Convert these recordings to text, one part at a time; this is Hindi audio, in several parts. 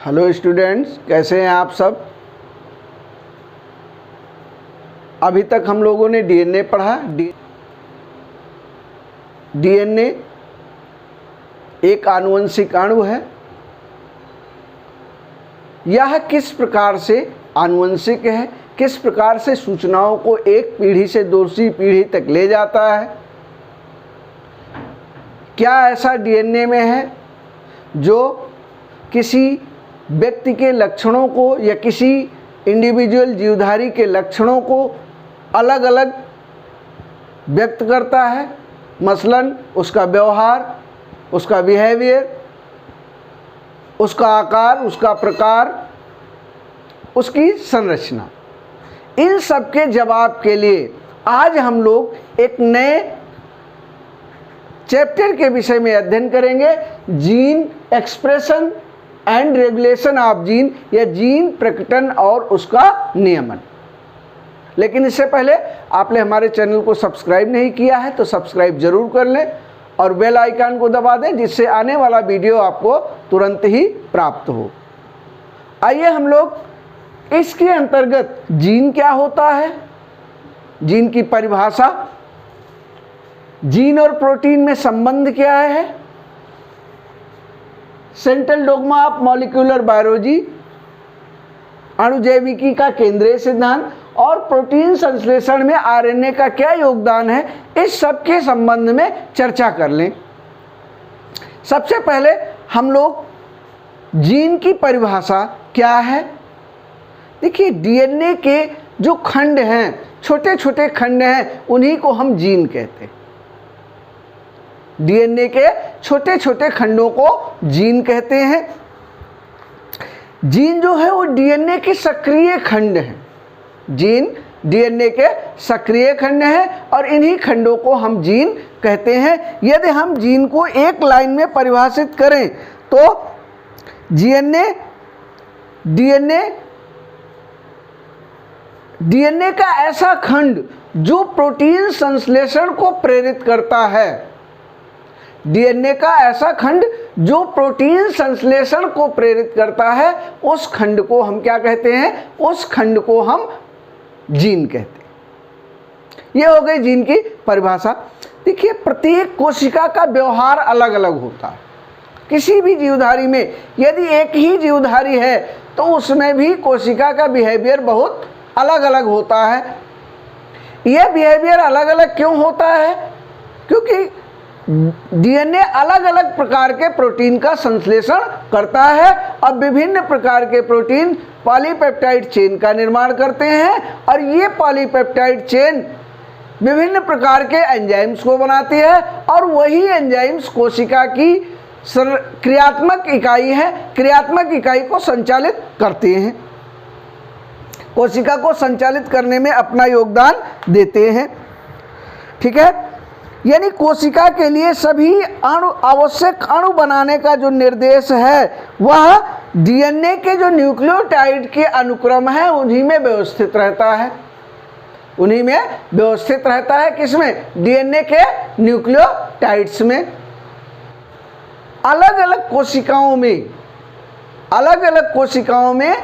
हेलो स्टूडेंट्स, कैसे हैं आप सब। अभी तक हम लोगों ने डीएनए पढ़ा। डीएनए एक आनुवंशिक अणु है। यह किस प्रकार से आनुवंशिक है, किस प्रकार से सूचनाओं को एक पीढ़ी से दूसरी पीढ़ी तक ले जाता है। क्या ऐसा डीएनए में है जो किसी व्यक्ति के लक्षणों को या किसी इंडिविजुअल जीवधारी के लक्षणों को अलग अलग व्यक्त करता है। मसलन उसका व्यवहार, उसका बिहेवियर, उसका आकार, उसका प्रकार, उसकी संरचना। इन सब के जवाब के लिए आज हम लोग एक नए चैप्टर के विषय में अध्ययन करेंगे, gene expression and regulation of gene, या जीन प्रकटन और उसका नियमन। लेकिन इससे पहले आपने हमारे चैनल को सब्सक्राइब नहीं किया है तो सब्सक्राइब जरूर कर लें और बेल आइकन को दबा दें, जिससे आने वाला वीडियो आपको तुरंत ही प्राप्त हो। आइए हम लोग इसके अंतर्गत जीन क्या होता है, जीन की परिभाषा, जीन और प्रोटीन में संबंध क्या है, central dogma of molecular biology, अणुजैविकी का केंद्रीय सिद्धांत, और प्रोटीन संश्लेषण में आरएनए का क्या योगदान है, इस सब के संबंध में चर्चा कर लें। सबसे पहले हम लोग जीन की परिभाषा क्या है। देखिए, डीएनए के जो खंड हैं, छोटे छोटे खंड हैं, उन्हीं को हम जीन कहते हैं। डीएनए के छोटे छोटे खंडों को जीन कहते हैं। जीन जो है वो डीएनए के सक्रिय खंड हैं। जीन डीएनए के सक्रिय खंड हैं और इन्हीं खंडों को हम जीन कहते हैं। यदि हम जीन को एक लाइन में परिभाषित करें तो डीएनए का ऐसा खंड जो प्रोटीन संश्लेषण को प्रेरित करता है। डीएनए का ऐसा खंड जो प्रोटीन संश्लेषण को प्रेरित करता है, उस खंड को हम क्या कहते हैं, उस खंड को हम जीन कहते हैं। यह हो गई जीन की परिभाषा। देखिए, प्रत्येक कोशिका का व्यवहार अलग अलग होता है। किसी भी जीवधारी में यदि एक ही जीवधारी है तो उसमें भी कोशिका का बिहेवियर बहुत अलग अलग होता है। यह बिहेवियर अलग अलग क्यों होता है? क्योंकि डीएनए अलग अलग प्रकार के प्रोटीन का संश्लेषण करता है और विभिन्न प्रकार के प्रोटीन पॉलीपेप्टाइड चेन का निर्माण करते हैं, और ये पॉलीपेप्टाइड चेन विभिन्न प्रकार के एंजाइम्स को बनाती है, और वही एंजाइम्स कोशिका की क्रियात्मक इकाई है, क्रियात्मक इकाई को संचालित करते हैं, कोशिका को संचालित करने में अपना योगदान देते हैं। ठीक है, यानी कोशिका के लिए सभी आवश्यक अणु बनाने का जो निर्देश है वह डीएनए के जो न्यूक्लियोटाइड के अनुक्रम है उन्हीं में व्यवस्थित रहता है। उन्हीं में व्यवस्थित रहता है। किसमें? डीएनए के न्यूक्लियोटाइड्स में। अलग अलग कोशिकाओं में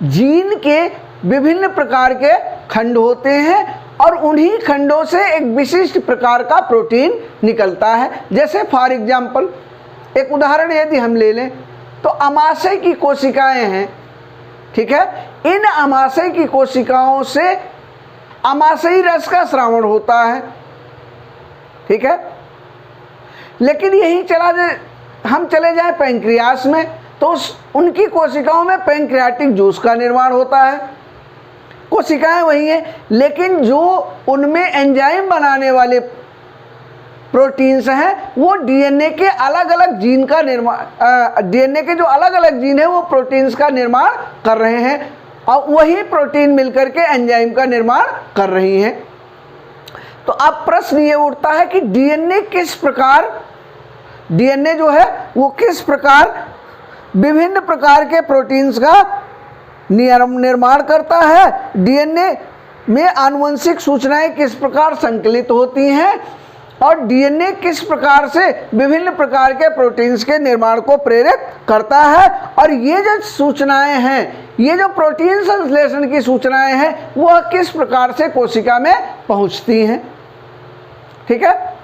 जीन के विभिन्न प्रकार के खंड होते हैं और उन्हीं खंडों से एक विशिष्ट प्रकार का प्रोटीन निकलता है। जैसे फॉर एग्जाम्पल, एक उदाहरण यदि हम ले लें तो अमाशय की कोशिकाएं हैं। ठीक है, इन अमाशय की कोशिकाओं से अमाशयी रस का स्रावण होता है। ठीक है, लेकिन यही हम चले जाएं पैंक्रियास में तो उनकी कोशिकाओं में पैंक्रियाटिक जूस का निर्माण होता है। कोशिकाएं वही हैं, लेकिन जो उनमें एंजाइम बनाने वाले प्रोटीन्स हैं वो डीएनए के अलग अलग जीन का निर्माण, डीएनए के जो अलग अलग जीन है वो प्रोटीन्स का निर्माण कर रहे हैं, और वही प्रोटीन मिलकर के एंजाइम का निर्माण कर रही हैं। तो अब प्रश्न ये उठता है कि डीएनए जो है वो किस प्रकार विभिन्न प्रकार के प्रोटीन्स का निर्माण करता है। डीएनए में आनुवंशिक सूचनाएं किस प्रकार संकलित होती हैं और डीएनए किस प्रकार से विभिन्न प्रकार के प्रोटीन्स के निर्माण को प्रेरित करता है, और ये जो सूचनाएं हैं, ये जो प्रोटीन संश्लेषण की सूचनाएं हैं, वह किस प्रकार से कोशिका में पहुंचती हैं। ठीक है।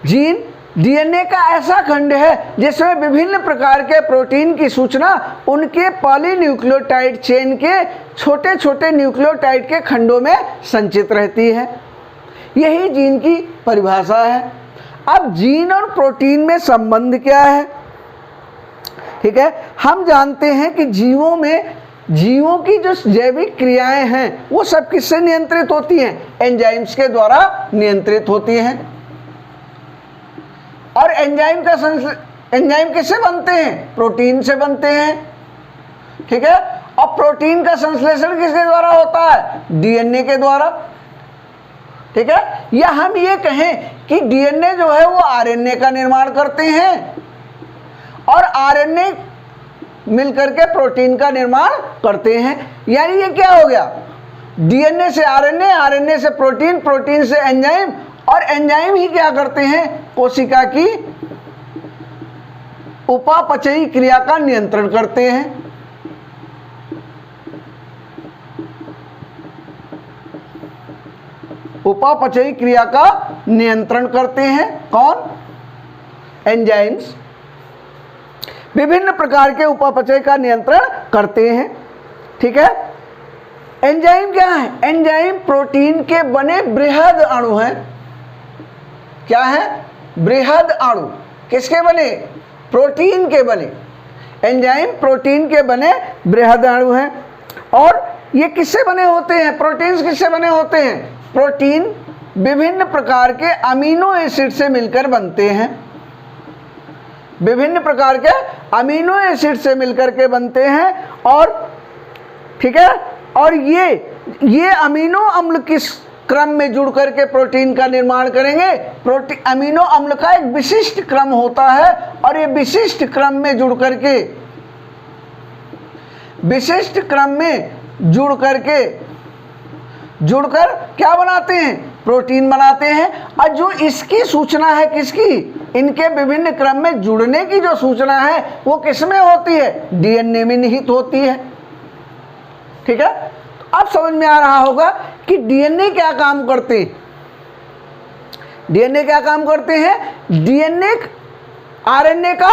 जीन डीएनए का ऐसा खंड है जिसमें विभिन्न प्रकार के प्रोटीन की सूचना उनके पॉलीन्यूक्लियोटाइड चेन के छोटे छोटे न्यूक्लियोटाइड के खंडों में संचित रहती है। यही जीन की परिभाषा है। अब जीन और प्रोटीन में संबंध क्या है? ठीक है, हम जानते हैं कि जीवों की जो जैविक क्रियाएं हैं वो सब किससे नियंत्रित होती हैं? एंजाइम्स के द्वारा नियंत्रित होती हैं। और एंजाइम किससे बनते हैं? प्रोटीन से बनते हैं। ठीक है। और प्रोटीन का संश्लेषण किसके द्वारा होता है? डीएनए के द्वारा। ठीक है। या हम ये कहें कि डीएनए जो है वो आरएनए का निर्माण करते हैं और आरएनए मिलकर के प्रोटीन का निर्माण करते हैं। यानी ये क्या हो गया? डीएनए से आरएनए, आरएनए से प्रोटीन, प्रोटीन से एंजाइम, और एंजाइम ही क्या करते हैं? कोशिका की उपापचयी क्रिया का नियंत्रण करते हैं। उपापचयी क्रिया का नियंत्रण करते हैं कौन? एंजाइम्स। विभिन्न प्रकार के उपापचय का नियंत्रण करते हैं। ठीक है। एंजाइम क्या है? एंजाइम प्रोटीन के बने बृहद अणु हैं। क्या है? बृहद अणु। किसके बने? प्रोटीन के बने। एंजाइम प्रोटीन के बने बृहद अणु हैं। और ये किससे बने होते हैं? प्रोटीन्स किससे बने होते हैं? प्रोटीन विभिन्न प्रकार के अमीनो एसिड से मिलकर बनते हैं। विभिन्न प्रकार के अमीनो एसिड से मिलकर के बनते हैं। और ठीक है, और ये अमीनो अम्ल किस क्रम में जुड़ करके प्रोटीन का निर्माण करेंगे? अमीनो अम्ल का एक विशिष्ट क्रम होता है, और ये विशिष्ट क्रम में जुड़कर क्या बनाते हैं? प्रोटीन बनाते हैं। और जो इसकी सूचना है किसकी? इनके विभिन्न क्रम में जुड़ने की जो सूचना है वो किसमें होती है? डीएनए में निहित होती है। ठीक है। तो अब समझ में आ रहा होगा कि डीएनए क्या काम करते हैं। डीएनए क्या काम करते हैं? डीएनए आरएनए का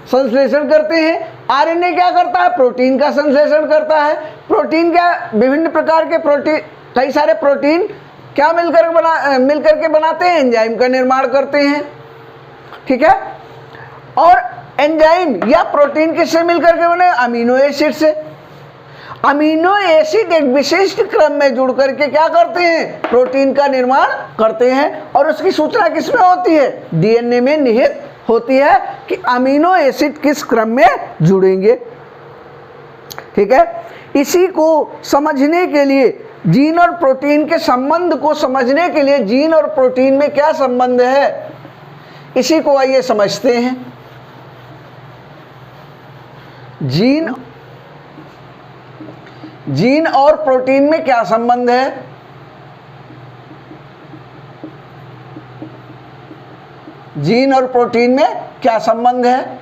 संश्लेषण करते हैं। आरएनए क्या करता है? प्रोटीन का संश्लेषण करता है। प्रोटीन क्या? विभिन्न प्रकार के प्रोटीन, कई सारे प्रोटीन क्या मिलकर के बनाते हैं? एंजाइम का निर्माण करते हैं। ठीक है। और एंजाइम या प्रोटीन किससे मिलकर के बने? अमीनो एसिड से। अमीनो एसिड एक विशिष्ट क्रम में जुड़ करके क्या करते हैं? प्रोटीन का निर्माण करते हैं। और उसकी सूचना किसमें होती है? डीएनए में निहित होती है कि अमीनो एसिड किस क्रम में जुड़ेंगे। ठीक है। इसी को समझने के लिए, जीन और प्रोटीन के संबंध को समझने के लिए, जीन और प्रोटीन में क्या संबंध है, इसी को आइए समझते हैं। जीन और प्रोटीन में क्या संबंध है? जीन और प्रोटीन में क्या संबंध है?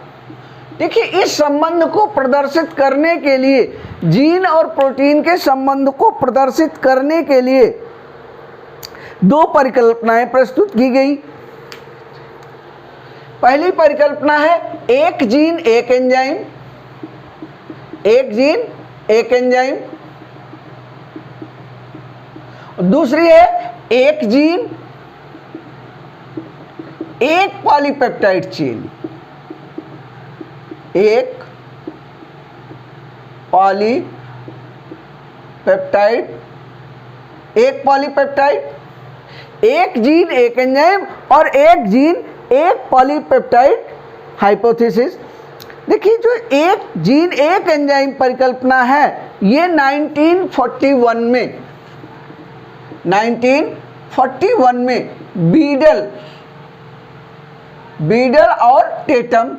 देखिए, इस संबंध को प्रदर्शित करने के लिए, जीन और प्रोटीन के संबंध को प्रदर्शित करने के लिए दो परिकल्पनाएं प्रस्तुत की गई। पहली परिकल्पना है एक जीन एक एंजाइम। एक जीन एक एंजाइम। दूसरी है एक जीन एक पॉलीपेप्टाइड चेन। एक पॉलीपेप्टाइड, एक जीन एक एंजाइम और एक जीन एक पॉलीपेप्टाइड हाइपोथेसिस। देखिए, जो एक जीन एक एंजाइम परिकल्पना है, ये 1941 में बीडल और टेटम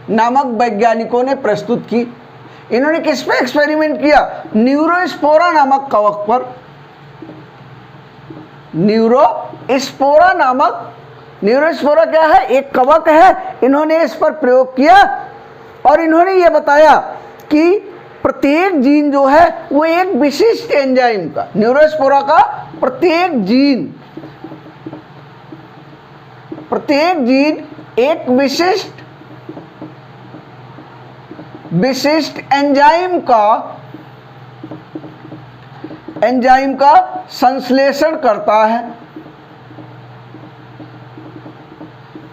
नामक वैज्ञानिकों ने प्रस्तुत की। इन्होंने किस पे एक्सपेरिमेंट किया? न्यूरोस्पोरा नामक कवक पर। न्यूरोस्पोरा नामक, न्यूरोस्पोरा क्या है, एक कवक है। इन्होंने इस पर प्रयोग किया और इन्होंने ये बताया कि प्रत्येक जीन जो है वो एक विशिष्ट एंजाइम का, न्यूरोस्पोरा का प्रत्येक जीन एक विशिष्ट एंजाइम का संश्लेषण करता है।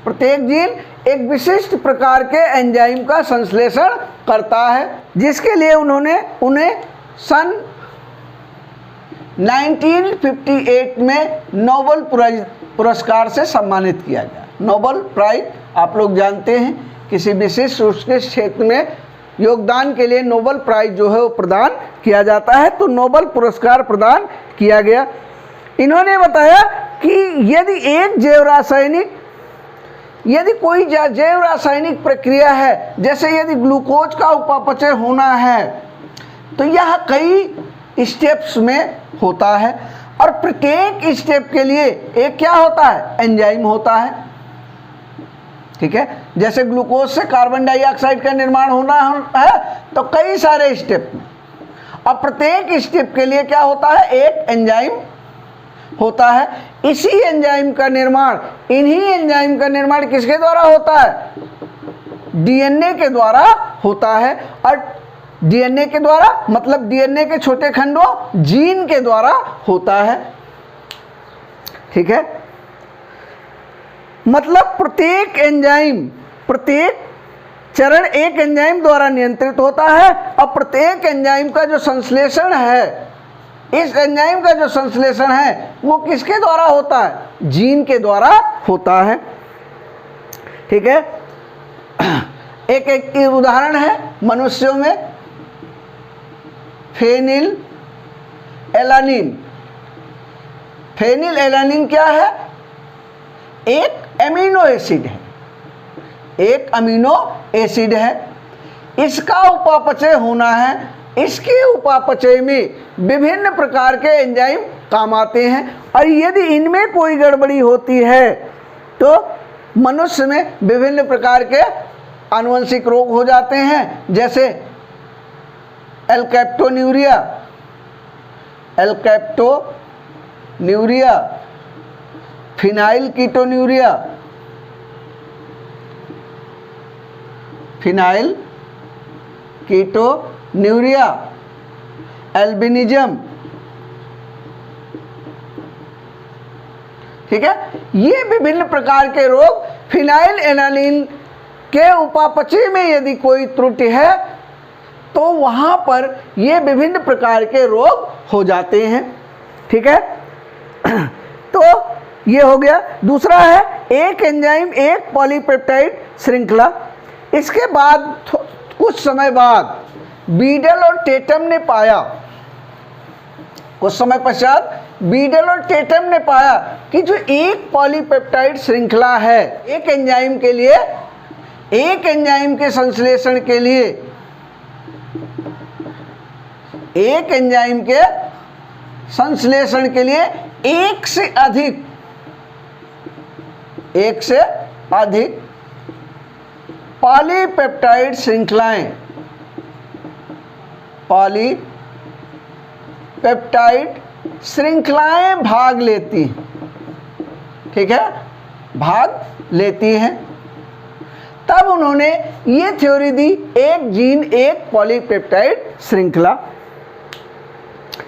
प्रत्येक जीन एक विशिष्ट प्रकार के एंजाइम का संश्लेषण करता है, जिसके लिए उन्हें सन 1958 में नोबेल पुरस्कार से सम्मानित किया गया। नोबेल प्राइज आप लोग जानते हैं, किसी विशिष्ट उसके क्षेत्र में योगदान के लिए नोबेल प्राइज जो है वो प्रदान किया जाता है, तो नोबेल पुरस्कार प्रदान किया गया। इन्होंने बताया कि यदि कोई जैव रासायनिक प्रक्रिया है, जैसे यदि ग्लूकोज का उपापचय होना है, तो यह कई स्टेप्स में होता है और प्रत्येक स्टेप के लिए एक क्या होता है, एंजाइम होता है। ठीक है, जैसे ग्लूकोज से कार्बन डाइऑक्साइड का निर्माण होना है तो कई सारे स्टेप में, और प्रत्येक स्टेप के लिए क्या होता है, एक एंजाइम होता है। इन्हीं एंजाइम का निर्माण किसके द्वारा होता है, डीएनए के द्वारा होता है। और डीएनए के द्वारा मतलब डीएनए के छोटे खंडों जीन के द्वारा होता है। ठीक है, मतलब प्रत्येक चरण एक एंजाइम द्वारा नियंत्रित होता है और प्रत्येक एंजाइम का जो संश्लेषण है, इस एंजाइम का जो संश्लेषण है वो किसके द्वारा होता है, जीन के द्वारा होता है। ठीक है, एक उदाहरण है मनुष्यों में फेनिल एलानिन क्या है, एक अमीनो एसिड है। इसका उपापचय होना है, इसके उपापचय में विभिन्न प्रकार के एंजाइम काम आते हैं, और यदि इनमें कोई गड़बड़ी होती है तो मनुष्य में विभिन्न प्रकार के आनुवंशिक रोग हो जाते हैं, जैसे एल्केप्टोन्यूरिया, फिनाइल कीटोन्यूरिया, एल्बिनिज्म। ठीक है, ये विभिन्न प्रकार के रोग, फिनाइल एलानिन के उपापचय में यदि कोई त्रुटि है तो वहां पर ये विभिन्न प्रकार के रोग हो जाते हैं। ठीक है, तो ये हो गया। दूसरा है एक एंजाइम एक पॉलीपेप्टाइड श्रृंखला। इसके बाद कुछ समय बाद बीडल और टेटम ने पाया, कुछ समय पश्चात बीडल और टेटम ने पाया कि जो एक पॉलीपेप्टाइड श्रृंखला है, एक एंजाइम के संश्लेषण के लिए, एक एंजाइम के संश्लेषण के लिए एक से अधिक पॉलीपेप्टाइड श्रृंखलाएं भाग लेती हैं। ठीक है, भाग लेती हैं। तब उन्होंने ये थ्योरी दी, एक जीन एक पॉलीपेप्टाइड श्रृंखला।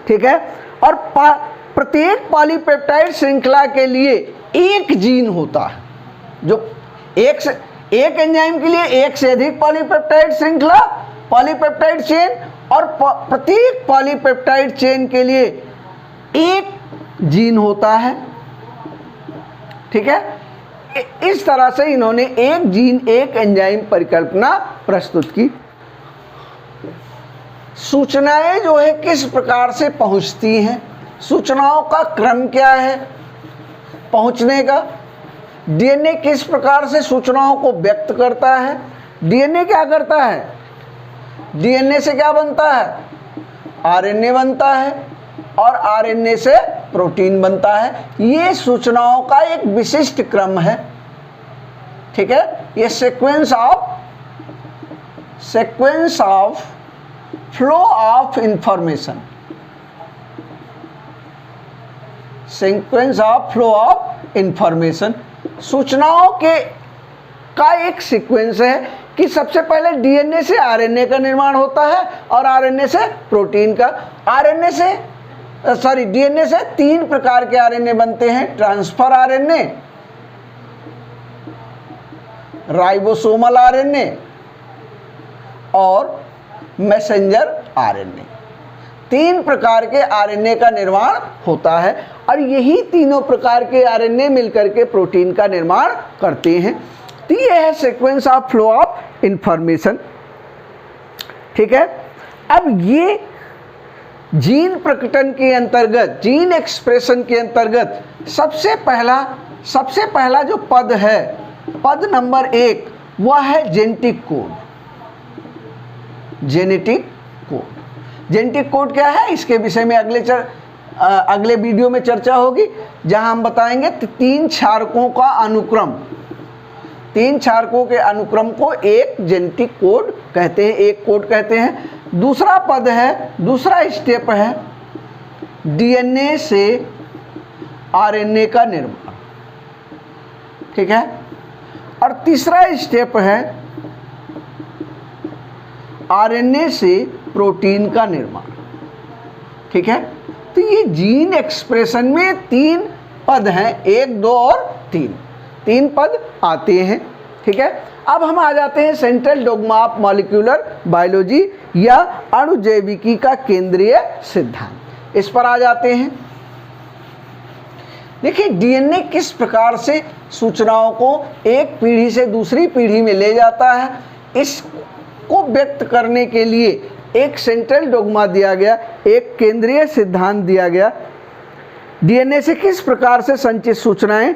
ठीक है, और प्रत्येक पॉलीपेप्टाइड श्रृंखला के लिए एक जीन होता है, जो एक एंजाइम के लिए एक से अधिक पॉलीपेप्टाइड श्रृंखला, पॉलीपेप्टाइड चेन, और प्रत्येक पॉलीपेप्टाइड चेन के लिए एक जीन होता है। ठीक है, इस तरह से इन्होंने एक जीन एक एंजाइम परिकल्पना प्रस्तुत की। सूचनाएं जो है किस प्रकार से पहुंचती हैं, सूचनाओं का क्रम क्या है पहुंचने का, डीएनए किस प्रकार से सूचनाओं को व्यक्त करता है, डीएनए क्या करता है, डीएनए से क्या बनता है, आरएनए बनता है, और आरएनए से प्रोटीन बनता है। ये सूचनाओं का एक विशिष्ट क्रम है, ठीक है। ये sequence of flow of information, sequence of flow of information, सूचनाओं के का एक सीक्वेंस है कि सबसे पहले डीएनए से आरएनए का निर्माण होता है और आरएनए से प्रोटीन का। डीएनए से 3 प्रकार के आरएनए बनते हैं, ट्रांसफर आरएनए, राइबोसोमल आरएनए और मैसेंजर आरएनए। 3 प्रकार के आरएनए का निर्माण होता है और यही तीनों प्रकार के आरएनए मिलकर के प्रोटीन का निर्माण करते हैं। तो ये है sequence of flow of information, ठीक है। अब ये जीन प्रकटन के अंतर्गत, जीन एक्सप्रेशन के अंतर्गत सबसे पहला जो पद है, पद नंबर 1, वह है genetic code. Genetic code, genetic code क्या है, इसके विषय में अगले वीडियो में चर्चा होगी, जहां हम बताएंगे 3 क्षारकों का अनुक्रम, 3 क्षारकों के अनुक्रम को एक जेनेटिक कोड कहते हैं, एक कोड कहते हैं। दूसरा पद है, दूसरा स्टेप है डीएनए से आरएनए का निर्माण, ठीक है। और तीसरा स्टेप है आरएनए से प्रोटीन का निर्माण, ठीक है। तो ये जीन एक्सप्रेशन में 3 पद हैं, 1, 2 और 3 पद आते हैं, ठीक है। अब हम आ जाते हैं central dogma of molecular biology या अणुजैविकी का केंद्रीय सिद्धांत, इस पर आ जाते हैं। देखिए डीएनए किस प्रकार से सूचनाओं को एक पीढ़ी से दूसरी पीढ़ी में ले जाता है, इसको व्यक्त करने के लिए एक सेंट्रल डोग्मा दिया गया, एक केंद्रीय सिद्धांत दिया गया। डीएनए से किस प्रकार से संचित सूचनाएं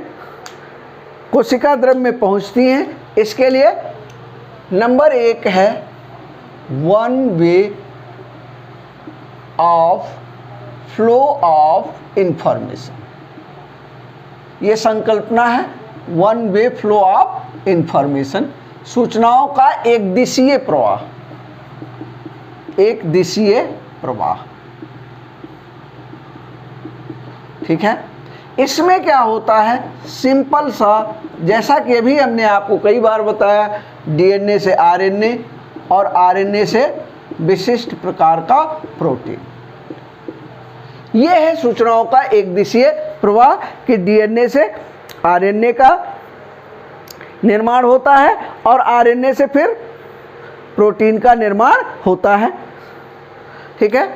कोशिका द्रव्य में पहुंचती हैं, इसके लिए नंबर 1 है 1 way of flow of information. ये संकल्पना है 1 वे फ्लो ऑफ इंफॉर्मेशन, सूचनाओं का एक दिशीय प्रवाह, एक दिशीय प्रवाह, ठीक है। इसमें क्या होता है, सिंपल सा, जैसा कि अभी हमने आपको कई बार बताया, डीएनए से आरएनए और आरएनए से विशिष्ट प्रकार का प्रोटीन। यह है सूचनाओं का एक दिशीय प्रवाह कि डीएनए से आरएनए का निर्माण होता है और आरएनए से फिर प्रोटीन का निर्माण होता है, ठीक है।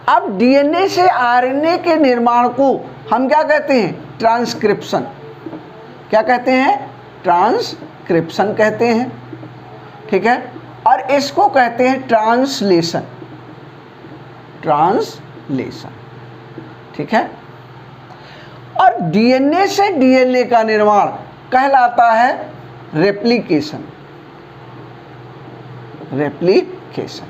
अब डीएनए से आरएनए के निर्माण को हम क्या कहते हैं, ट्रांसक्रिप्शन। क्या कहते हैं, ट्रांसक्रिप्शन कहते हैं, ठीक है। और इसको कहते हैं ट्रांसलेशन, ट्रांसलेशन, ठीक है। और डीएनए से डीएनए का निर्माण कहलाता है रेप्लिकेशन, रेप्लिकेशन,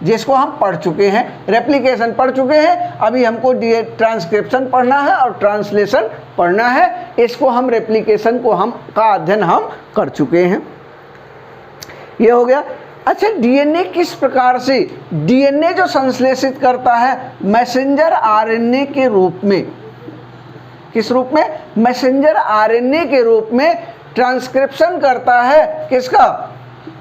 जिसको हम पढ़ चुके हैं, रेप्लिकेशन पढ़ चुके हैं। अभी हमको ट्रांसक्रिप्शन पढ़ना है और ट्रांसलेशन पढ़ना है। इसको हम रेप्लिकेशन का अध्ययन हम कर चुके हैं, ये हो गया। अच्छा, डीएनए किस प्रकार से, डीएनए जो संश्लेषित करता है मैसेंजर आरएनए के रूप में, किस रूप में, मैसेंजर आरएनए के रूप में ट्रांसक्रिप्शन करता है। किसका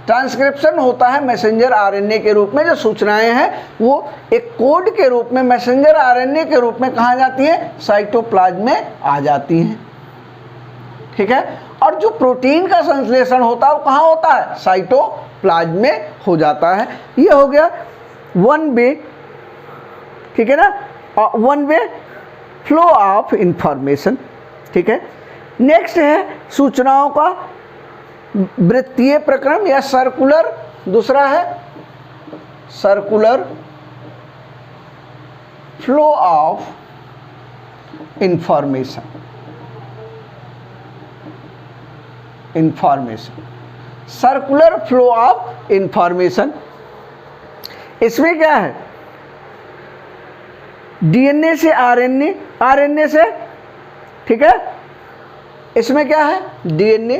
ट्रांसक्रिप्शन होता है, मैसेंजर आरएनए के रूप में। जो सूचनाएं हैं वो एक कोड के रूप में मैसेंजर आरएनए के रूप में कहाँ जाती है, साइटोप्लाज्म में आ जाती हैं, ठीक है। और जो प्रोटीन का संश्लेषण होता है वो कहाँ होता है, साइटोप्लाज्म में हो जाता है। ये हो गया 1 वे, ठीक है ना, 1 वे फ्लो ऑफ इंफॉर्मेशन, ठीक है। नेक्स्ट है सूचनाओं का वृत्तीय प्रक्रम या सर्कुलर, दूसरा है circular flow of information, information, circular flow of information. इसमें क्या है, डीएनए से आरएनए आरएनए से, ठीक है। इसमें क्या है, डीएनए,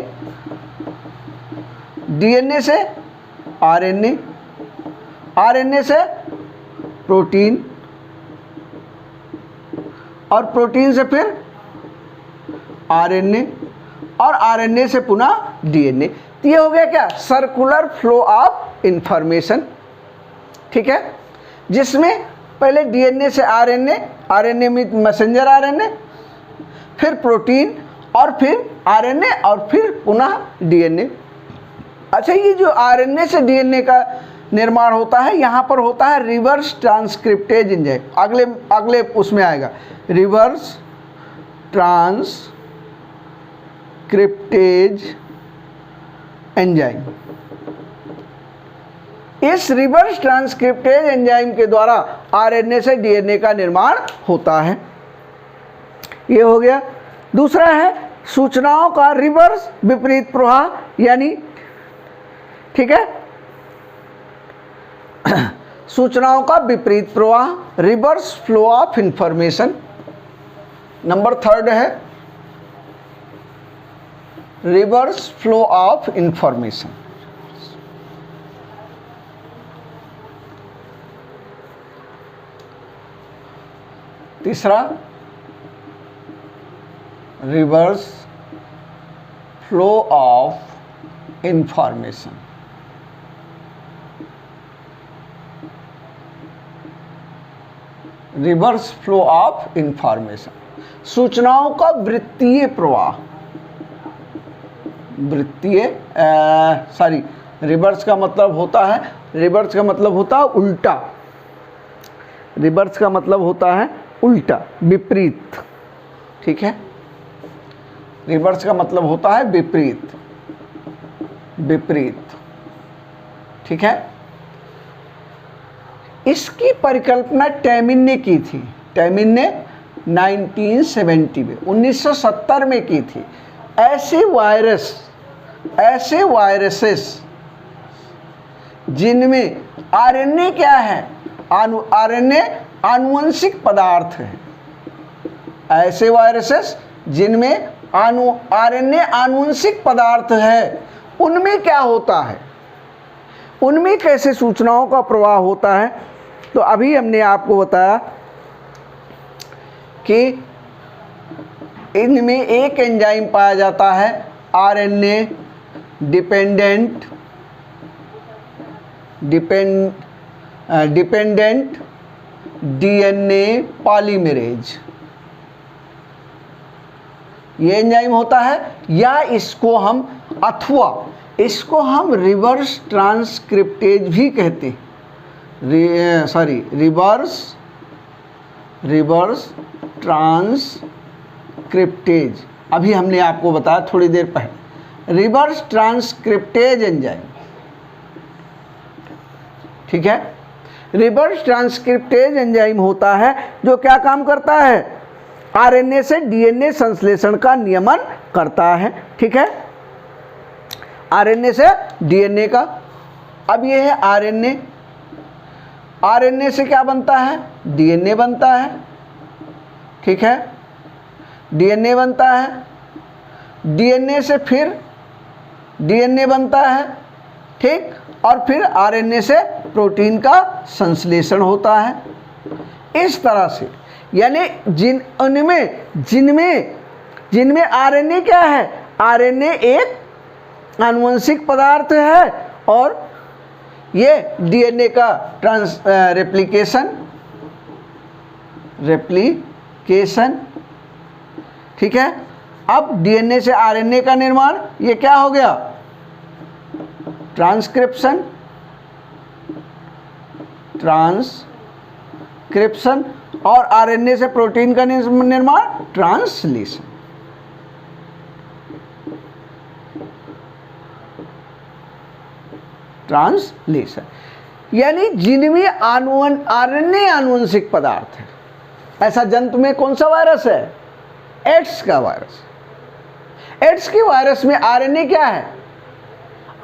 डीएनए से आरएनए, आरएनए से प्रोटीन, और प्रोटीन से फिर आरएनए, और आरएनए से पुनः डीएनए। तो ये हो गया क्या, सर्कुलर फ्लो ऑफ इंफॉर्मेशन, ठीक है, जिसमें पहले डीएनए से आरएनए, आरएनए में मैसेंजर आरएनए, फिर प्रोटीन, और फिर आरएनए, और फिर पुनः डीएनए। अच्छा, ये जो आरएनए से डीएनए का निर्माण होता है, यहाँ पर होता है रिवर्स ट्रांसक्रिप्टेज एंजाइम, अगले उसमें आएगा रिवर्स ट्रांसक्रिप्टेज एंजाइम। इस रिवर्स ट्रांसक्रिप्टेज एंजाइम के द्वारा आरएनए से डीएनए का निर्माण होता है। ये हो गया। दूसरा है सूचनाओं का रिवर्स विपरीत प्रवाह, यानी, ठीक है, सूचनाओं का विपरीत प्रवाह, reverse flow of information. Number 3 है रिवर्स फ्लो ऑफ इंफॉर्मेशन। तीसरा reverse flow of information. Reverse flow of information, सूचनाओं का वृत्तीय प्रवाह, रिवर्स का मतलब होता है, रिवर्स का मतलब होता है उल्टा, रिवर्स का मतलब होता है उल्टा, विपरीत, ठीक है, रिवर्स का मतलब होता है विपरीत, विपरीत, ठीक है। इसकी परिकल्पना टैमिन ने की थी, टैमिन ने 1970 में 1970 में की थी। ऐसे वायरसेस जिनमें आरएनए क्या है, आरएनए आनुवंशिक पदार्थ है, ऐसे वायरसेस जिनमें आरएनए आनुवंशिक पदार्थ है, उनमें क्या होता है, उनमें कैसे सूचनाओं का प्रवाह होता है। तो अभी हमने आपको बताया कि इनमें एक एंजाइम पाया जाता है आरएनए डिपेंडेंट डीएनए पॉलीमरेज, ये एंजाइम होता है, या इसको हम रिवर्स ट्रांसक्रिप्टेज भी कहते हैं, रिवर्स ट्रांसक्रिप्टेज। अभी हमने आपको बताया थोड़ी देर पहले, रिवर्स ट्रांसक्रिप्टेज एंजाइम, ठीक है। रिवर्स ट्रांसक्रिप्टेज एंजाइम होता है जो क्या काम करता है, आरएनए से डीएनए संश्लेषण का नियमन करता है, ठीक है, आरएनए से डीएनए का। अब ये है आरएनए, आरएनए से क्या बनता है, डीएनए बनता है, ठीक है, डीएनए बनता है, डीएनए से फिर डीएनए बनता है, ठीक, और फिर आरएनए से प्रोटीन का संश्लेषण होता है। इस तरह से, यानी जिनमें आरएनए क्या है, आरएनए एक आनुवंशिक पदार्थ है, और ये डीएनए का रेप्लिकेशन, ठीक है। अब डीएनए से आरएनए का निर्माण, ये क्या हो गया, ट्रांसक्रिप्शन, और आरएनए से प्रोटीन का निर्माण ट्रांसलेशन। यानी जिनमें आरएनए आनुवंशिक पदार्थ है, ऐसा जंतु में कौन सा वायरस है, एड्स का वायरस। एड्स के वायरस में आरएनए क्या है,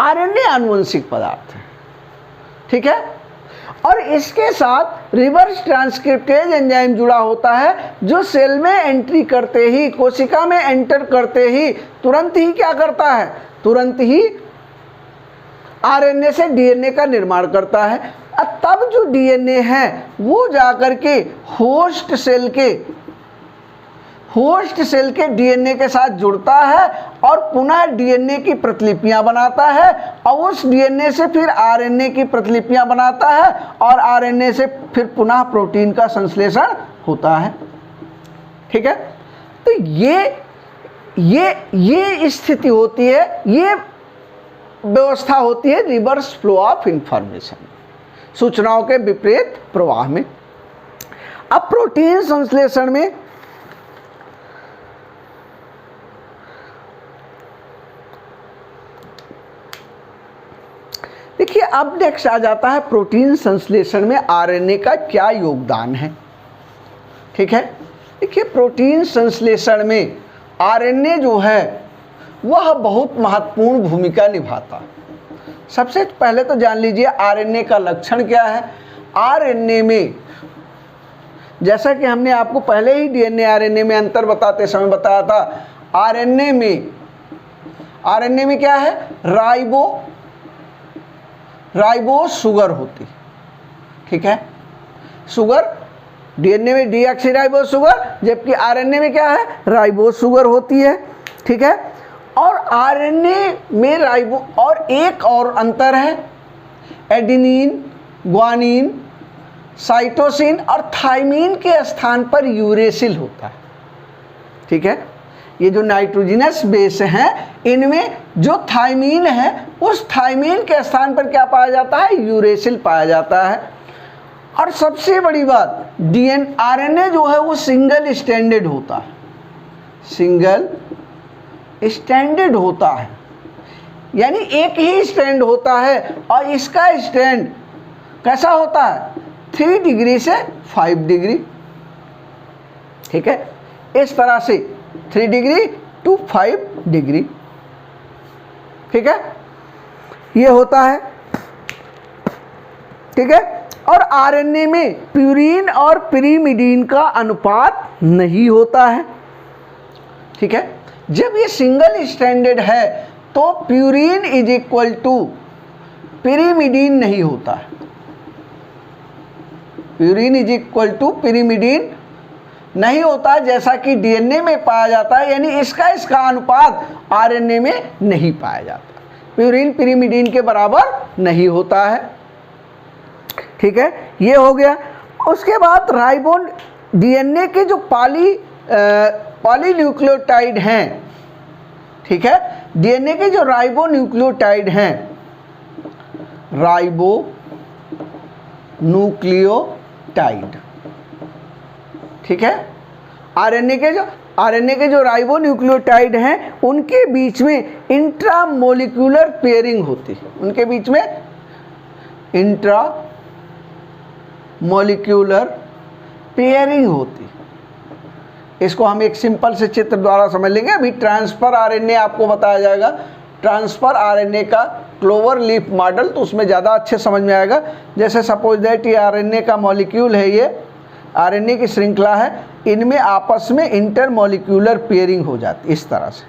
आरएनए आनुवंशिक पदार्थ है, ठीक है। और इसके साथ रिवर्स ट्रांसक्रिप्टेज एंजाइम जुड़ा होता है, जो सेल में एंट्री करते ही, कोशिका में एंटर करते ही तुरंत ही क्या करता है, तुरंत ही आरएनए से डीएनए का निर्माण करता है। तब जो डीएनए है वो जाकर के होस्ट सेल के डीएनए के साथ जुड़ता है और पुनः डीएनए की प्रतिलिपियां बनाता है, और उस डीएनए से फिर आरएनए की प्रतिलिपियां बनाता है, और आरएनए से फिर पुनः प्रोटीन का संश्लेषण होता है। ठीक है, तो ये स्थिति होती है, ये व्यवस्था होती है रिवर्स फ्लो ऑफ इंफॉर्मेशन, सूचनाओं के विपरीत प्रवाह में। अब प्रोटीन संश्लेषण में देखिए, अब नेक्स्ट आ जाता है प्रोटीन संश्लेषण में आरएनए का क्या योगदान है। ठीक है, देखिए प्रोटीन संश्लेषण में आरएनए जो है वह बहुत महत्वपूर्ण भूमिका निभाता है। सबसे पहले तो जान लीजिए आरएनए का लक्षण क्या है। आरएनए में, जैसा कि हमने आपको पहले ही डीएनए आरएनए में अंतर बताते समय बताया था, आरएनए में क्या है, राइबो शुगर होती। ठीक है, शुगर, डीएनए में डीऑक्सीराइबो शुगर, जबकि आरएनए में क्या है, राइबो शुगर होती है। ठीक है, और आरएनए में राइबो, और एक और अंतर है, एडेनिन, ग्वानिन, साइटोसिन और थाइमिन के स्थान पर यूरेसिल होता है। ठीक है, ये जो नाइट्रोजनस बेस हैं, इनमें जो थाइमिन है, उस थाइमिन के स्थान पर क्या पाया जाता है, यूरेसिल पाया जाता है। और सबसे बड़ी बात, आरएनए जो है वो सिंगल स्टैंडर्ड होता है, सिंगल स्टैंडर्ड होता है, यानी एक ही स्टैंड होता है, और इसका स्टैंड कैसा होता है, 3 डिग्री से 5 डिग्री। ठीक है, इस तरह से 3 डिग्री टू 5 डिग्री। ठीक है, ये होता है। ठीक है, और आरएनए में प्यूरिन और पिरिमिडीन का अनुपात नहीं होता है। ठीक है, जब ये सिंगल स्टैंडर्ड है तो purine is equal to pyrimidine नहीं होता है, purine is equal to pyrimidine नहीं होता, जैसा कि डीएनए में पाया जाता है, यानी इसका अनुपात आरएनए में नहीं पाया जाता, प्यूरिन पिरिमिडीन के बराबर नहीं होता है। ठीक है, ये हो गया। उसके बाद राइबोन, डीएनए के जो पॉलीन्यूक्लियोटाइड हैं, ठीक है, डीएनए के जो राइबोन्यूक्लियोटाइड हैं, राइबोन्यूक्लियोटाइड, ठीक है, आरएनए के जो राइबोन्यूक्लियोटाइड हैं, उनके बीच में इंट्रामोलिक्यूलर पेयरिंग होती है, उनके बीच में इंट्रामोलिक्यूलर पेयरिंग होती। इसको हम एक सिंपल से चित्र द्वारा समझ लेंगे। अभी ट्रांसफर आरएनए आपको बताया जाएगा, ट्रांसफर आरएनए का क्लोवर लीफ मॉडल, तो उसमें ज़्यादा अच्छे समझ में आएगा। जैसे सपोज दैट ये आरएनए का मॉलिक्यूल है, ये आरएनए की श्रृंखला है, इनमें आपस में इंटरमोलिक्यूलर पेयरिंग हो जाती है, इस तरह से।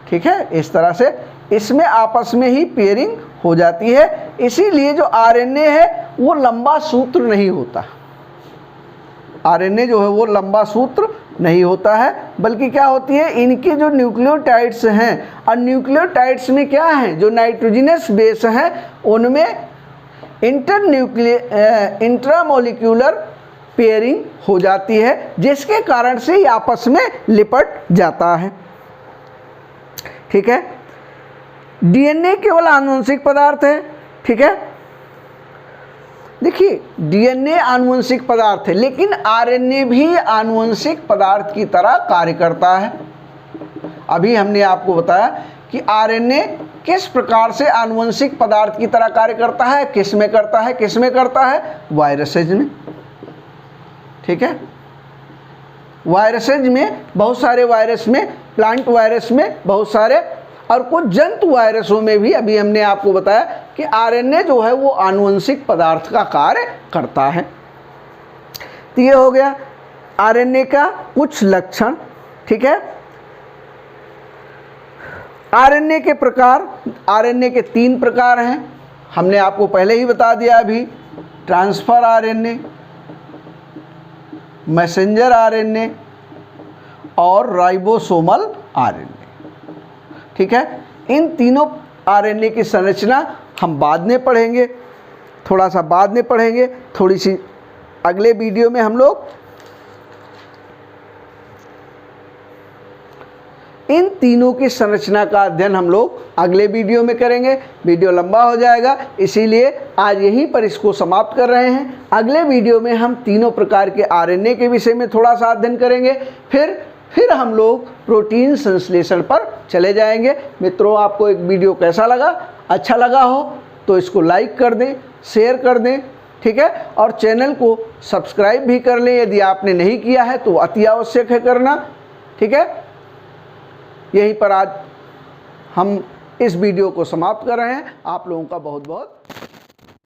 ठीक है, इस तरह से इसमें आपस में ही पेयरिंग हो जाती है। इसीलिए जो आरएनए है वो लंबा सूत्र नहीं होता, आरएनए जो है वो लंबा सूत्र नहीं होता है, बल्कि क्या होती है, इनके जो न्यूक्लियोटाइड्स हैं, और न्यूक्लियोटाइड्स में क्या है, जो नाइट्रोजनस बेस हैं, उनमें इंट्रामोलिक्यूलर पेयरिंग हो जाती है, जिसके कारण से ये आपस में लिपट जाता है। ठीक है, डीएनए केवल आनुवंशिक पदार्थ है। ठीक है, देखिए डीएनए आनुवंशिक पदार्थ है, लेकिन आरएनए भी आनुवंशिक पदार्थ की तरह कार्य करता है। अभी हमने आपको बताया कि आरएनए किस प्रकार से आनुवंशिक पदार्थ की तरह कार्य करता है, किस में करता है, वायरसेज में। ठीक है, वायरसेज में, बहुत सारे वायरस में, प्लांट वायरस में बहुत सारे और कुछ जंतु वायरसों में भी अभी हमने आपको बताया कि आरएनए जो है वो आनुवंशिक पदार्थ का कार्य करता है। तो ये हो गया आरएनए का कुछ लक्षण। ठीक है, आरएनए के प्रकार, आरएनए के 3 प्रकार हैं, हमने आपको पहले ही बता दिया अभी। ट्रांसफर आरएनए, मैसेंजर आरएनए और राइबोसोमल आरएनए। ठीक है, इन तीनों आरएनए की संरचना हम बाद में पढ़ेंगे, थोड़ा सा बाद में पढ़ेंगे, थोड़ी सी अगले वीडियो में हम लोग इन तीनों की संरचना का अध्ययन हम लोग अगले वीडियो में करेंगे। वीडियो लंबा हो जाएगा, इसीलिए आज यहीं पर इसको समाप्त कर रहे हैं। अगले वीडियो में हम तीनों प्रकार के आरएनए के विषय में थोड़ा सा अध्ययन करेंगे, फिर हम लोग प्रोटीन संश्लेषण पर चले जाएंगे। मित्रों, आपको एक वीडियो कैसा लगा? अच्छा लगा हो तो इसको लाइक कर दें, शेयर कर दें। ठीक है, और चैनल को सब्सक्राइब भी कर लें यदि आपने नहीं किया है तो अति आवश्यक है करना। ठीक है, यहीं पर आज हम इस वीडियो को समाप्त कर रहे हैं। आप लोगों का बहुत बहुत